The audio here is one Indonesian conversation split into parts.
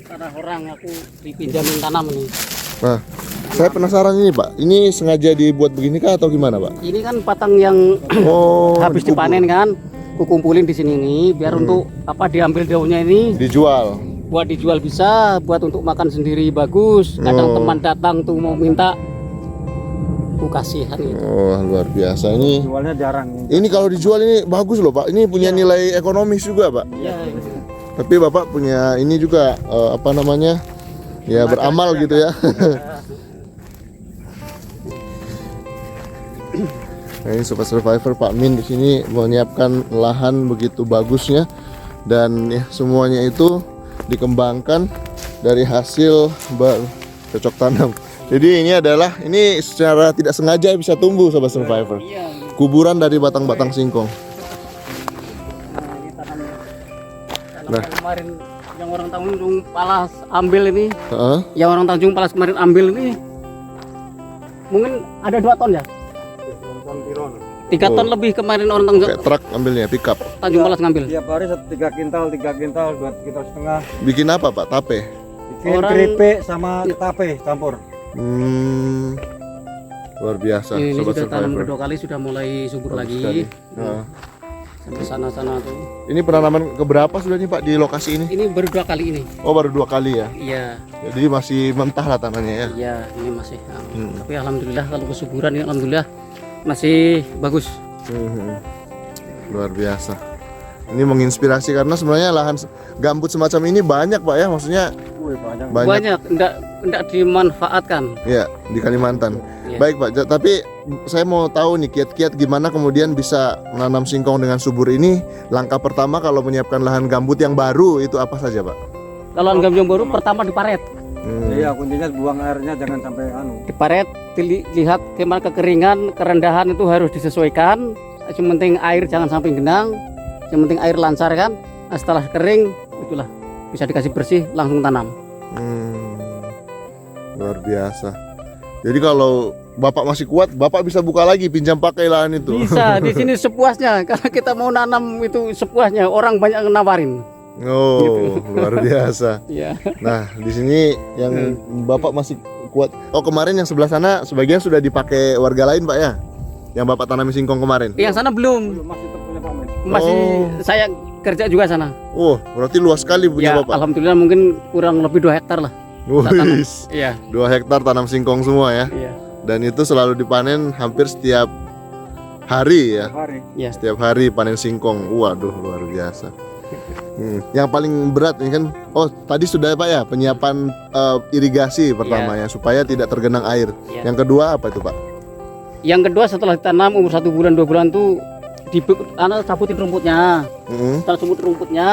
Karena orang aku dipinjamin tanam ini. Nah, saya penasaran ini Pak, ini sengaja dibuat begini kah atau gimana Pak? Ini kan batang yang habis dikubur. dipanen kan, kukumpulin di sini nih biar untuk apa diambil daunnya ini Dijual. buat dijual bisa, buat untuk makan sendiri bagus. Kadang teman datang tuh mau minta, aku kasihan gitu. Oh, luar biasa ini. Jualnya jarang. Ini kalau dijual ini bagus loh Pak. Ini punya nilai ekonomis juga Pak. Iya. Tapi Bapak punya ini juga apa namanya? Ya beramal gitu ya. Nah, ini Sobat Survivor Pak Min di sini menyiapkan lahan begitu bagusnya dan ya semuanya itu dikembangkan dari hasil bercocok tanam. Jadi ini secara tidak sengaja bisa tumbuh Sobat Survivor. Iya. Kuburan dari batang-batang singkong. Nah, ini tanamnya. Nah. Yang kemarin yang orang Tanjung Palas ambil ini, Heeh. yang orang Tanjung Palas kemarin ambil ini, mungkin ada 2 ton ya? 3 ton lebih kemarin orang Kayak truk ambilnya, pickup. Tanjung Palas ngambil. Tiap hari 3 kintal, 3 kintal, 2 kintal setengah. Bikin apa Pak? Tape. Bikin keripik sama tape campur. Luar biasa Ini Sobat sudah tanam Survivor. kedua kali, sudah mulai subur Bagus lagi. sekali. Nah, Sampai sana-sana tuh. ini penanaman keberapa sudah nih Pak di lokasi ini? Ini baru 2 kali ini. Oh baru 2 kali ya. Iya, Jadi masih mentah lah tanahnya ya. iya, ini masih. Tapi alhamdulillah kalau kesuburan ini alhamdulillah masih bagus. Luar biasa. Ini menginspirasi karena sebenarnya lahan gambut semacam ini banyak Pak ya, maksudnya Wih, banyak. Banyak enggak dimanfaatkan. ya di Kalimantan. Iya. Baik Pak, tapi saya mau tahu nih kiat-kiat gimana kemudian bisa menanam singkong dengan subur ini. Langkah pertama kalau menyiapkan lahan gambut yang baru itu apa saja Pak? Kalau gambut baru pertama diparet. Iya, kuncinya buang airnya jangan sampai Diparet, dilihat gimana kekeringan, kerendahan itu harus disesuaikan. Yang penting air jangan sampai genang. Yang penting air lancar kan. Nah, setelah kering itulah bisa dikasih bersih langsung tanam. Luar biasa. Jadi kalau Bapak masih kuat, Bapak bisa buka lagi pinjam pakai lahan itu. Bisa di sini sepuasnya. Kalau kita mau nanam itu sepuasnya, orang banyak yang nawarin. Oh, luar biasa. Iya. Nah, di sini yang Bapak masih kuat. Oh, kemarin yang sebelah sana sebagian sudah dipakai warga lain, Pak ya? Yang Bapak tanami singkong kemarin. Yang sana belum. masih terpunya pamen. Masih saya kerja juga sana. Oh, berarti luas sekali punya Ya, Bapak. alhamdulillah mungkin kurang lebih 2 hektar lah. Wis, Iya. 2 hektar tanam singkong semua ya. Iya. Dan itu selalu dipanen hampir setiap hari ya. Hari. Iya. Setiap hari panen singkong. Waduh, luar biasa. Yang paling berat ini kan, oh tadi sudah Pak ya penyiapan irigasi pertama ya supaya tidak tergenang air. Iya. Yang kedua apa itu Pak? Yang kedua setelah ditanam umur 1 bulan 2 bulan tuh cabutin rumputnya. Setelah cabut rumputnya,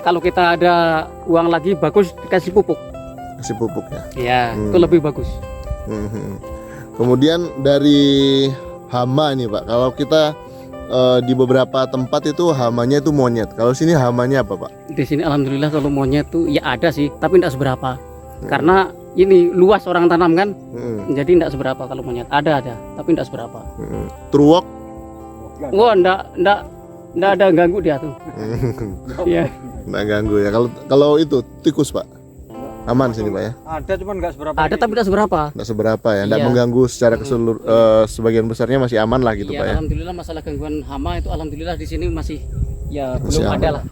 kalau kita ada uang lagi bagus dikasih pupuk. Kasih pupuk ya. Iya, itu lebih bagus. Kemudian dari hama nih Pak, kalau kita di beberapa tempat itu hamanya itu monyet. Kalau sini hamanya apa Pak? Di sini alhamdulillah kalau monyet tuh ya ada sih, tapi tidak seberapa. Karena ini luas orang tanam kan, jadi tidak seberapa kalau monyet. Ada, tapi tidak seberapa. Truwok? Wah, tidak ada ganggu dia tuh. Iya. Nggak ganggu ya. Kalau itu tikus Pak, aman sini Pak ya? Ada cuman nggak seberapa. Ada tapi tidak seberapa. Nggak seberapa ya, nggak Iya. mengganggu secara keseluruhan. Sebagian besarnya masih aman lah gitu Iya, Pak ya. alhamdulillah masalah gangguan hama itu alhamdulillah di sini masih ya Masih belum aman. ada lah.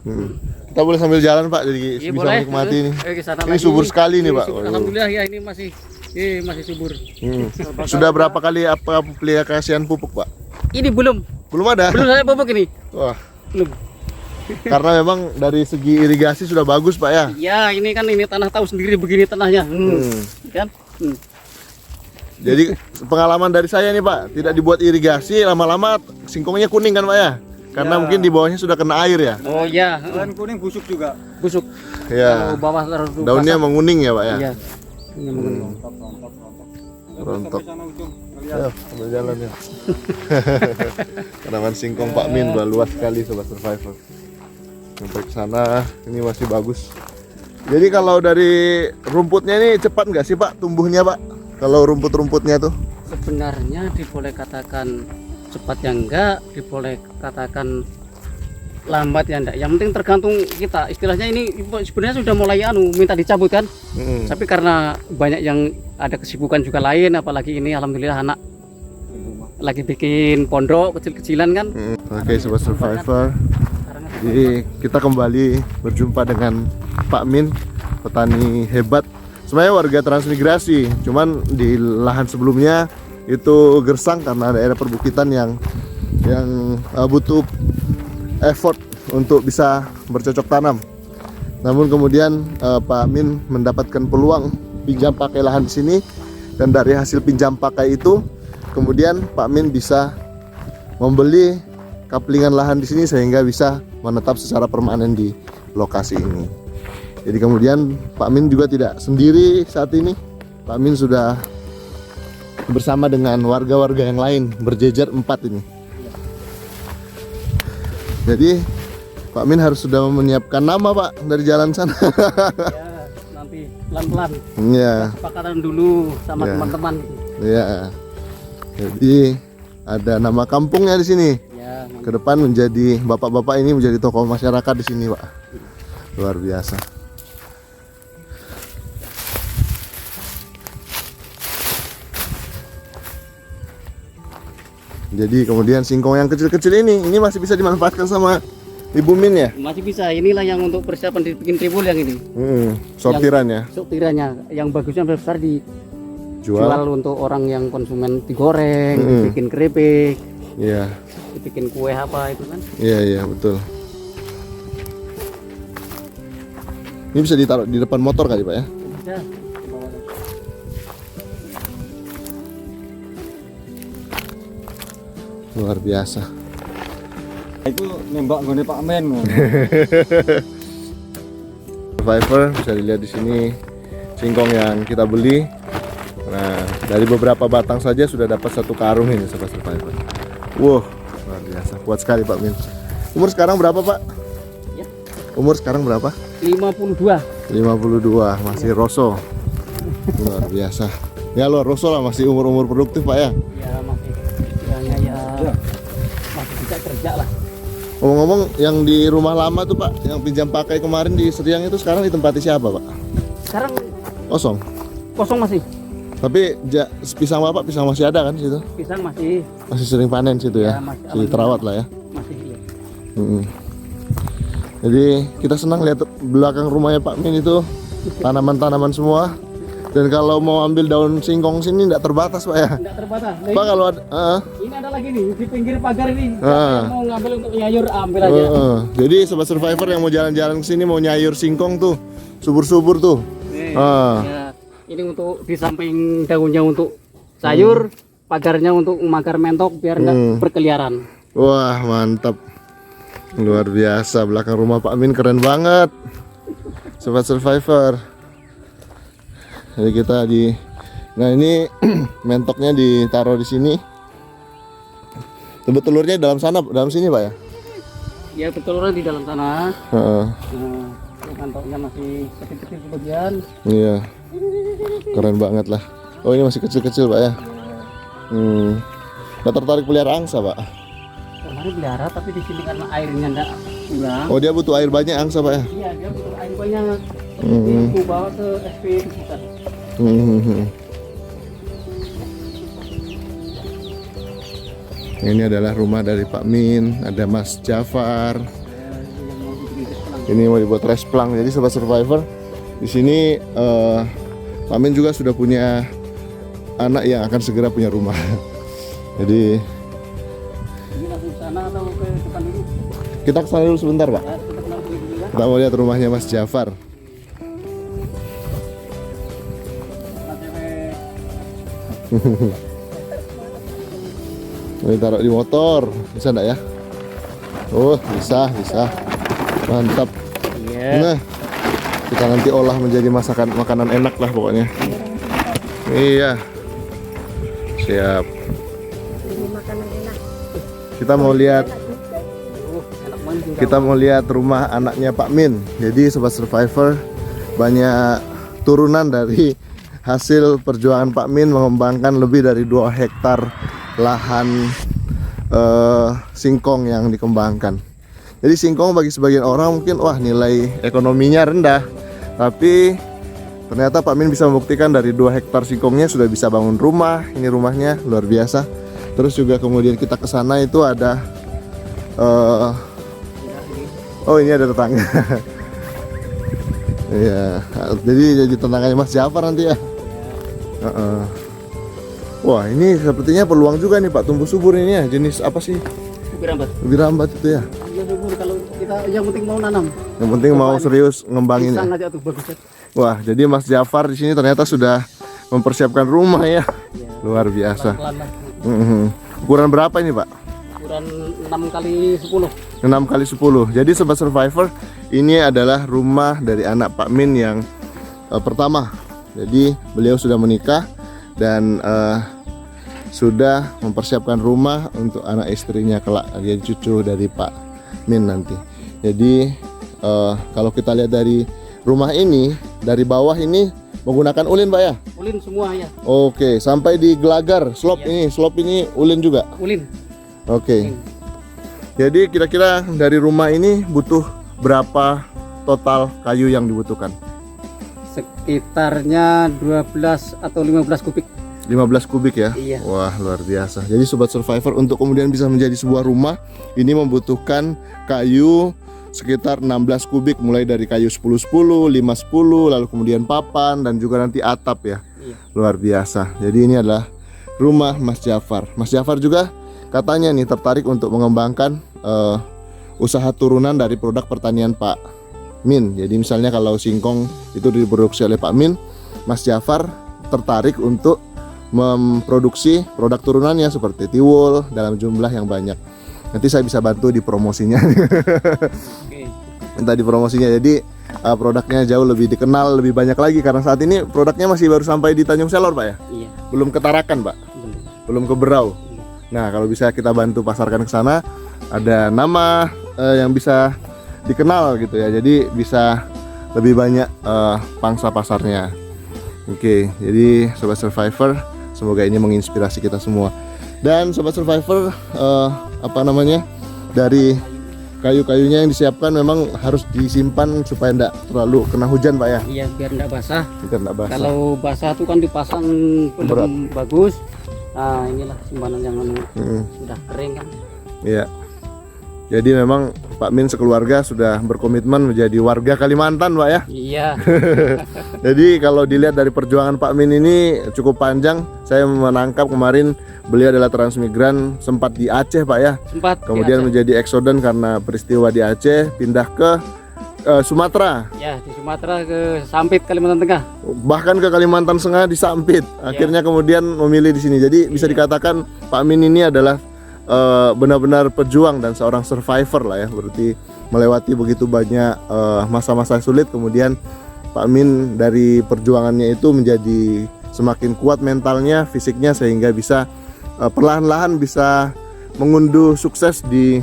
Kita boleh sambil jalan Pak, jadi Iya, bisa boleh. menikmati ini. Ke sana Ini lagi. subur sekali nih Ini Pak. subur. Alhamdulillah ya ini masih subur. Sudah berapa kali apa aplikasian pupuk Pak? Ini belum Belum ada. saya pupuk ini. Wah, Belum. karena memang dari segi irigasi sudah bagus Pak ya. Ya, ini kan ini tanah tahu sendiri begini tanahnya. Kan? Jadi pengalaman dari saya nih Pak, tidak dibuat irigasi lama-lama singkongnya kuning kan Pak ya? Karena mungkin di bawahnya sudah kena air ya. Oh ya, Selain kuning busuk juga. busuk. Ya. Kalau bawah terlalu Daunnya basah. menguning ya Pak ya. Iya. Ini menguning. Rontok. Sampai sana ujung. Ngeliat. Ayo, sambil jalan ya. Tanaman singkong Pak Min udah luas sekali Sobat Survivor. Sampai ke sana ini masih bagus. Jadi kalau dari rumputnya ini cepat nggak sih Pak tumbuhnya Pak? Kalau rumput-rumputnya tuh? Sebenarnya diboleh katakan cepat yang enggak, diboleh katakan lambat ya enggak. Yang penting tergantung kita. Istilahnya ini sebenarnya sudah mulai minta dicabut kan. Tapi karena banyak yang ada kesibukan juga lain, apalagi ini alhamdulillah anak lagi bikin pondok kecil-kecilan kan. Oke, Sobat Survivor. Jadi kita kembali berjumpa dengan Pak Min, petani hebat. Sebenarnya warga transmigrasi, cuman di lahan sebelumnya itu gersang karena daerah perbukitan yang butuh effort untuk bisa bercocok tanam. Namun kemudian Pak Min mendapatkan peluang pinjam pakai lahan di sini, dan dari hasil pinjam pakai itu kemudian Pak Min bisa membeli kaplingan lahan di sini sehingga bisa menetap secara permanen di lokasi ini. Jadi kemudian Pak Min juga tidak sendiri saat ini. Pak Min sudah bersama dengan warga-warga yang lain, berjejer 4 ini. Jadi Pak Min harus sudah menyiapkan nama Pak dari jalan sana. Ya, nanti pelan-pelan. Iya. Kesepakatan dulu sama teman-teman. Iya. Jadi ada nama kampungnya di sini. Ya, Ke depan menjadi bapak-bapak ini menjadi tokoh masyarakat di sini, Pak. Luar biasa. Jadi kemudian singkong yang kecil-kecil ini masih bisa dimanfaatkan sama Ibu Min ya? masih bisa. Inilah yang untuk persiapan dibikin tribul yang ini. Sortirannya. Sortirannya yang bagusnya besar Jual. jual untuk orang yang konsumen digoreng, bikin keripik, Iya. bikin kue apa itu kan. Iya, betul. Ini bisa ditaruh di depan motor kali, Pak ya? Bisa. Luar biasa. Itu nembak nggone Pak Men. Survivor bisa dilihat di sini singkong yang kita beli. Nah, dari beberapa batang saja sudah dapat 1 karung ini, Sobat Survivor. Wow, luar biasa. Kuat sekali Pak Min. Umur sekarang berapa, Pak? Ya. Umur sekarang berapa? 52. 52, masih roso. Luar biasa. Ya luar roso lah, masih umur-umur produktif, Pak ya. Ya masih istilahnya ya masih bisa kerja lah. Ngomong-ngomong, yang di rumah lama tuh Pak, yang pinjam pakai kemarin di Seriang itu sekarang ditempati siapa, Pak? Sekarang Kosong. kosong masih. Tapi pisang Bapak, pisang masih ada kan situ? Pisang masih Masih sering panen situ ya? Ya, masih, Masih terawat lah ya. masih. Iya. Jadi kita senang lihat belakang rumahnya Pak Min itu tanaman-tanaman semua. Dan kalau mau ambil daun singkong sini tidak terbatas, Pak ya. Enggak terbatas. Nah, Pak kalau ada ini ada lagi nih di pinggir pagar ini. Siapa yang mau ngambil untuk nyayur ambil aja. Jadi Sobat Survivor yang mau jalan-jalan ke sini mau nyayur singkong tuh, subur-subur tuh. Nih, ya, ini untuk di samping daunnya untuk sayur, pagarnya untuk magar mentok biar enggak berkeliaran. Wah, mantap. Luar biasa, belakang rumah Pak Min keren banget. Sobat Survivor. Jadi kita nah ini mentoknya ditaruh di sini. Telurnya dalam sana, dalam sini Pak ya? Ya betulnya di dalam sana. Heeh. Nah, kantongnya masih kecil-kecil sebagian. Iya. Keren banget lah. Oh ini masih kecil-kecil Pak ya? Nggak tertarik pelihara angsa Pak? Kemarin pelihara tapi di sini karena airnya enggak kurang. Oh dia butuh air banyak angsa Pak ya? Iya dia butuh air banyak. Aku bawa ke SP sekitar. Ini adalah rumah dari Pak Min, ada Mas Jafar. Ini mau dibuat resplang. Jadi Sobat Survivor, di sini Pak Min juga sudah punya anak yang akan segera punya rumah. Jadi Ini langsung ke sana atau ke depan dulu? kita kesana dulu sebentar Pak. Ya, kita kenal dulu ya. Kita mau lihat rumahnya Mas Jafar. Ini taruh di motor, bisa enggak ya? Oh, bisa. Mantap. Iya. Nah, kita nanti olah menjadi makanan enak lah pokoknya. Iya. Siap. Kita mau lihat rumah anaknya Pak Min. Jadi Sobat Survivor, banyak turunan dari hasil perjuangan Pak Min mengembangkan lebih dari 2 hektar lahan singkong yang dikembangkan. Jadi singkong bagi sebagian orang mungkin wah nilai ekonominya rendah, tapi ternyata Pak Min bisa membuktikan dari 2 hektar singkongnya sudah bisa bangun rumah. Ini rumahnya luar biasa. Terus juga kemudian kita ke sana itu ada oh ini ada tetangga. Iya, jadi tetangganya Mas Jafar nanti ya. Wah ini sepertinya peluang juga nih Pak, tumbuh subur ini ya. Jenis apa sih? Ubi rambat. Ubi rambat itu ya. Iya subur kalau kita yang penting mau nanam. Yang penting mau serius ngembangin ya. Pisang aja tuh bagus ya. Wah jadi Mas Jafar di sini ternyata sudah mempersiapkan rumah ya. Luar biasa. Pelan-pelan lah. Ukuran berapa ini Pak? Ukuran 6 kali 10. 6 kali 10. Jadi Sobat Survivor, ini adalah rumah dari anak Pak Min yang pertama. Jadi beliau sudah menikah dan sudah mempersiapkan rumah untuk anak istrinya kelak, dia cucu dari Pak Min nanti. Jadi kalau kita lihat dari rumah ini, dari bawah ini menggunakan ulin Pak ya? Ulin semua ya. Oke, sampai di gelagar, slop ini ulin juga. Ulin. Oke. Jadi kira-kira dari rumah ini butuh berapa total kayu yang dibutuhkan? Sekitarnya 12 atau 15 kubik. 15 kubik ya? Iya. Wah luar biasa. Jadi Sobat Survivor, untuk kemudian bisa menjadi sebuah rumah ini membutuhkan kayu sekitar 16 kubik, mulai dari kayu 10-10, 5-10, lalu kemudian papan dan juga nanti atap ya. Iya. Luar biasa. Jadi ini adalah rumah Mas Jafar. Mas Jafar juga katanya nih tertarik untuk mengembangkan usaha turunan dari produk pertanian Pak Min. Jadi misalnya kalau singkong itu diproduksi oleh Pak Min, Mas Jafar tertarik untuk memproduksi produk turunannya seperti tiwul dalam jumlah yang banyak. Nanti saya bisa bantu di promosinya. Oke. Minta di promosinya, jadi produknya jauh lebih dikenal, lebih banyak lagi, karena saat ini produknya masih baru sampai di Tanjung Selor Pak ya? Iya. Belum ke Tarakan Pak? Belum ke Berau. Nah kalau bisa kita bantu pasarkan ke sana, ada nama yang bisa dikenal gitu ya, jadi bisa lebih banyak pangsa pasarnya. Oke, jadi Sobat Survivor, semoga ini menginspirasi kita semua. Dan Sobat Survivor, dari kayu-kayunya yang disiapkan memang harus disimpan supaya tidak terlalu kena hujan Pak ya? Iya, biar tidak basah. Biar tidak basah. Kalau basah itu kan dipasang belum bagus. Nah inilah simpanan yang sudah kering kan. Iya. Jadi memang Pak Min sekeluarga sudah berkomitmen menjadi warga Kalimantan Pak ya. Iya. Jadi kalau dilihat dari perjuangan Pak Min ini cukup panjang. Saya menangkap kemarin beliau adalah transmigran, sempat di Aceh Pak ya. Sempat. Kemudian menjadi eksoden karena peristiwa di Aceh, pindah ke Sumatera. Ya, di Sumatera ke Sampit, Kalimantan Tengah. Bahkan ke Kalimantan Tengah di Sampit. Akhirnya kemudian memilih di sini. Jadi bisa dikatakan Pak Min ini adalah benar-benar pejuang dan seorang survivor lah ya. Berarti melewati begitu banyak masa-masa sulit, kemudian Pak Min dari perjuangannya itu menjadi semakin kuat mentalnya, fisiknya, sehingga bisa perlahan-lahan bisa mengunduh sukses di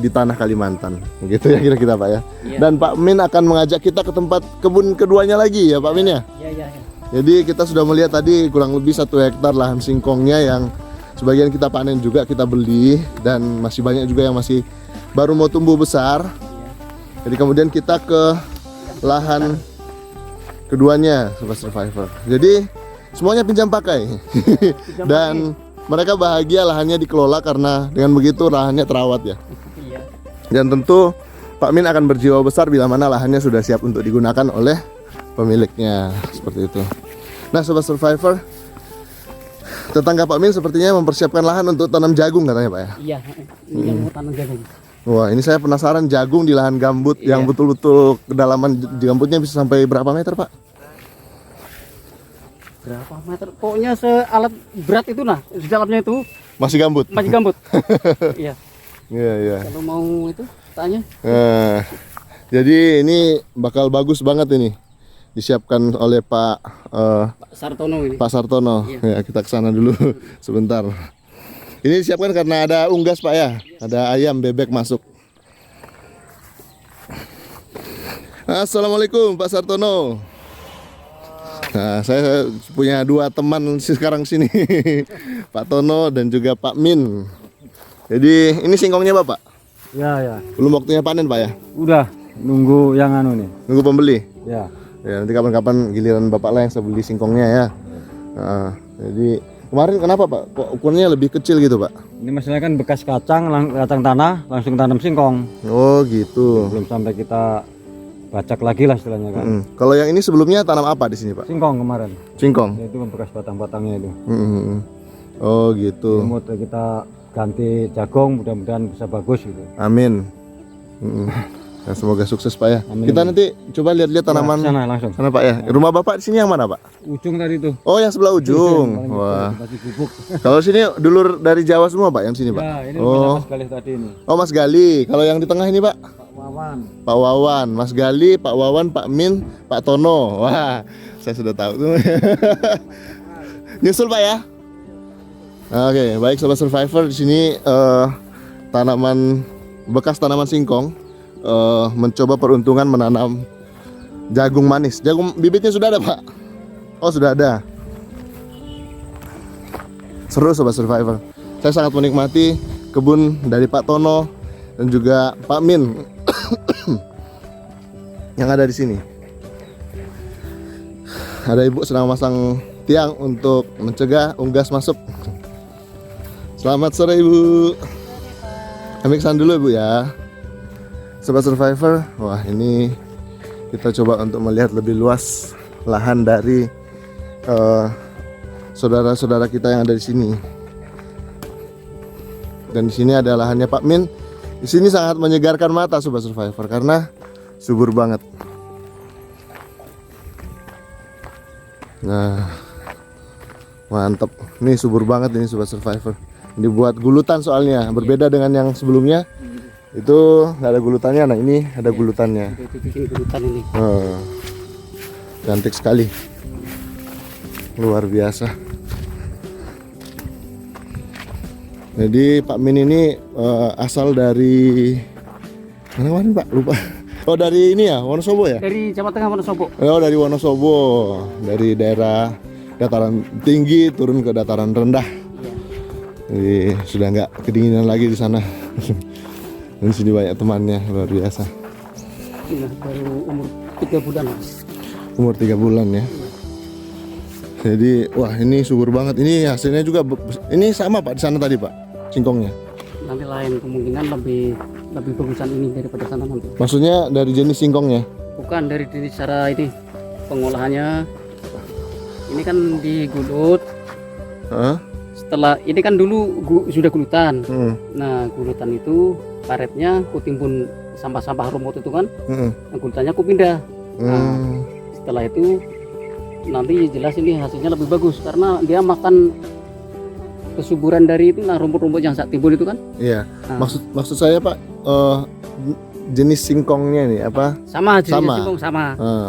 tanah Kalimantan, gitu ya kira-kira Pak ya. Iya. Dan Pak Min akan mengajak kita ke tempat kebun keduanya lagi ya Pak Min ya. Iya. Jadi kita sudah melihat tadi kurang lebih 1 hektar lahan singkongnya yang sebagian kita panen juga, kita beli, dan masih banyak juga yang masih baru mau tumbuh besar. Jadi kemudian kita ke lahan keduanya Sobat Survivor. Jadi semuanya pinjam pakai. Dan mereka bahagia lahannya dikelola karena dengan begitu lahannya terawat ya. Iya. Dan tentu Pak Min akan berjiwa besar bila mana lahannya sudah siap untuk digunakan oleh pemiliknya, seperti itu. Nah Sobat Survivor, tetangga Pak Min sepertinya mempersiapkan lahan untuk tanam jagung katanya Pak ya. Iya, ini yang mau tanam jagung. Wah ini saya penasaran, jagung di lahan gambut yang betul-betul kedalaman di gambutnya bisa sampai berapa meter Pak? Berapa meter? Pokoknya sealat berat itu nah, di dalamnya itu Masih gambut? masih gambut. Iya. Iya. Kalau mau itu tanya. Nah, jadi ini bakal bagus banget ini, disiapkan oleh Pak Sartono ini. Pak Sartono. Iya. Ya, kita ke sana dulu sebentar. Ini disiapkan karena ada unggas Pak ya, ada ayam bebek masuk. Assalamualaikum Pak Sartono. Nah, saya punya 2 teman sekarang sini, Pak Tono dan juga Pak Min. Jadi ini singkongnya Bapak? Ya. Belum waktunya panen Pak ya? Udah nunggu yang anu nih. Nunggu pembeli? Ya. Ya nanti kapan-kapan giliran Bapak lah yang saya beli singkongnya ya. Nah, jadi kemarin kenapa Pak? Kok ukurannya lebih kecil gitu Pak? Ini masalahnya kan bekas kacang tanah langsung tanam singkong. Oh gitu. Belum sampai kita bacak lagi lah istilahnya kan. Kalau yang ini sebelumnya tanam apa di sini Pak? Singkong kemarin. Singkong. Ya, itu kan bekas batang-batangnya itu. Oh gitu. Mau kita ganti jagung, mudah-mudahan bisa bagus gitu. Amin. Ya, semoga sukses Pak ya. Amin. Kita nanti coba lihat-lihat tanaman Ya, sana langsung. sana Pak ya. Rumah Bapak di sini yang mana Pak? Ujung tadi tuh. Oh yang sebelah ujung. Wah. Masih gubuk. Kalau sini dulur dari Jawa semua Pak yang sini Pak? Ya, ini Oh. Mas Galih tadi ini. Oh Mas Gali. Kalau yang di tengah ini Pak? Pak Wawan. Pak Wawan, Mas Gali, Pak Wawan, Pak Min, Pak Tono. Wah, saya sudah tahu tuh. Nyusul Pak ya. Oke, baik Sobat Survivor, di sini bekas tanaman singkong mencoba peruntungan menanam jagung manis. Jagung bibitnya sudah ada Pak? Oh sudah ada. Seru Sobat Survivor. Saya sangat menikmati kebun dari Pak Tono dan juga Pak Min yang ada di sini. Ada ibu sedang masang tiang untuk mencegah unggas masuk. Selamat sore ibu. Kami kesan dulu ibu ya. Sobat Survivor, wah ini kita coba untuk melihat lebih luas lahan dari saudara-saudara kita yang ada di sini. Dan di sini ada lahannya Pak Min. Di sini sangat menyegarkan mata Sobat Survivor karena subur banget. Nah, mantap. Ini subur banget ini Sobat Survivor. Ini buat gulutan soalnya, berbeda dengan yang sebelumnya. Itu nggak ada gulutannya. Nah ini ada gulutannya. Itu bikin gulutan ini. Cantik sekali, luar biasa. Jadi Pak Min ini asal dari mana kemarin Pak? Lupa. Oh dari ini ya, Wonosobo ya? Dari Jawa Tengah Wonosobo. Oh dari Wonosobo, dari daerah dataran tinggi turun ke dataran rendah. Jadi sudah nggak kedinginan lagi di sana. Dan di sini banyak temannya, luar biasa. Iya, baru umur 3 bulan. Umur 3 bulan ya. Jadi wah ini subur banget. Ini hasilnya juga ini sama Pak di sana tadi Pak, singkongnya. Nanti lain kemungkinan lebih bagusan ini daripada sana nanti. Maksudnya dari jenis singkongnya? Bukan dari cara ini pengolahannya. Ini kan digulut. Hah? Setelah ini kan dulu sudah gulutan. Nah gulutan itu karetnya ku timbun sampah-sampah rumput itu kan. Nah, gulutannya ku pindah. Nah, setelah itu nanti jelas ini hasilnya lebih bagus karena dia makan kesuburan dari itu nah rumput-rumput yang saat timbul itu kan. Iya. Nah. Maksud saya Pak jenis singkongnya nih apa? Sama jenis Sama. singkong sama.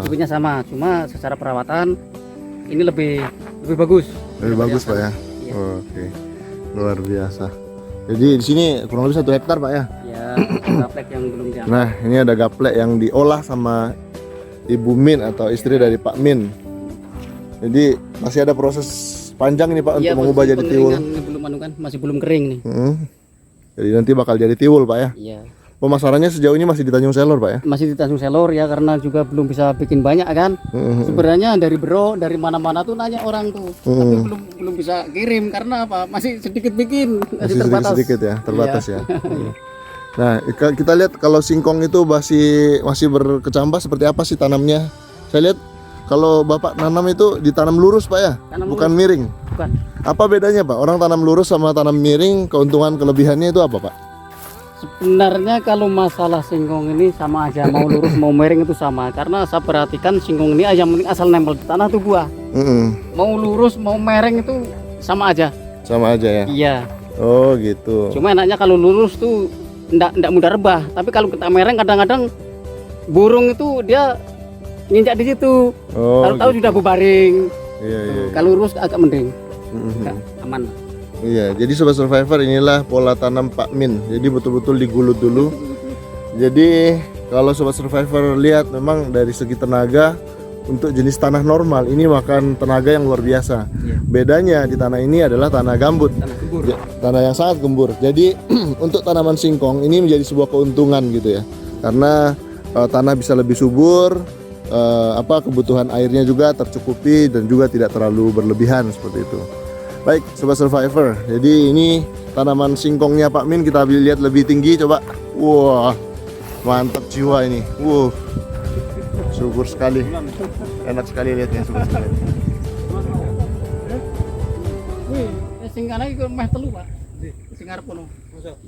Bibitnya sama, cuma secara perawatan ini lebih bagus. Lebih bagus Pak ya. Iya. Oke. Luar biasa. Jadi di sini kurang lebih 1 hektar Pak ya. Ya, gaplek yang belum diambil. Nah, ini ada gaplek yang diolah sama Ibu Min atau istri dari Pak Min. Jadi masih ada proses panjang nih Pak Iya, untuk mengubah jadi tiwul. ini belum anu kan, masih belum kering nih. Jadi nanti bakal jadi tiwul Pak ya. Iya. Pemasarannya sejauh ini masih di Tanjung Selor Pak ya. Masih di Tanjung Selor ya karena juga belum bisa bikin banyak kan. Sebenarnya dari Bro, dari mana-mana tuh nanya orang tuh. Tapi belum bisa kirim karena apa? Masih sedikit bikin, masih terbatas. Sedikit ya, terbatas ya. Nah, kita lihat kalau singkong itu masih berkecambah seperti apa sih tanamnya? Saya lihat kalau Bapak nanam itu ditanam lurus Pak ya, Tanam bukan miring. Bukan. Apa bedanya Pak? Orang tanam lurus sama tanam miring, keuntungan kelebihannya itu apa Pak? Sebenarnya kalau masalah singkong ini sama aja, mau lurus mau miring itu sama. Karena saya perhatikan singkong ini yang penting asal nempel di tanah tuh buah. Mau lurus mau miring itu sama aja. Sama aja ya. Iya. Oh gitu. Cuma enaknya kalau lurus tuh enggak mudah rebah. Tapi kalau kita miring kadang-kadang burung itu dia nginjak di situ. Oh, Kalau tahu gitu. sudah berbaring. Iya. Kalau lurus agak mending. Agak aman. Iya, jadi Sobat Survivor inilah pola tanam Pak Min. Jadi betul-betul digulut dulu. Jadi kalau Sobat Survivor lihat memang dari segi tenaga, untuk jenis tanah normal ini makan tenaga yang luar biasa. Bedanya di tanah ini adalah tanah gambut, tanah yang sangat gembur. Jadi untuk tanaman singkong ini menjadi sebuah keuntungan gitu ya, karena tanah bisa lebih subur, kebutuhan airnya juga tercukupi dan juga tidak terlalu berlebihan seperti itu. Baik Sobat Survivor, jadi ini tanaman singkongnya Pak Min kita lihat lebih tinggi coba. Wah, mantap jiwa ini. Subur sekali, enak sekali lihatnya Sobat Survivor. Wih, sing kana iki meh telu, Pak. Sing ngarep kono.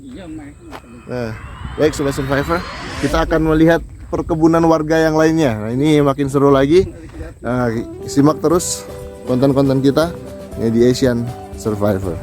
Iya, meh. Nah, baik Sobat Survivor, kita akan melihat perkebunan warga yang lainnya. Nah, ini makin seru lagi. Nah, simak terus konten-konten kita ya di Asian Survivor.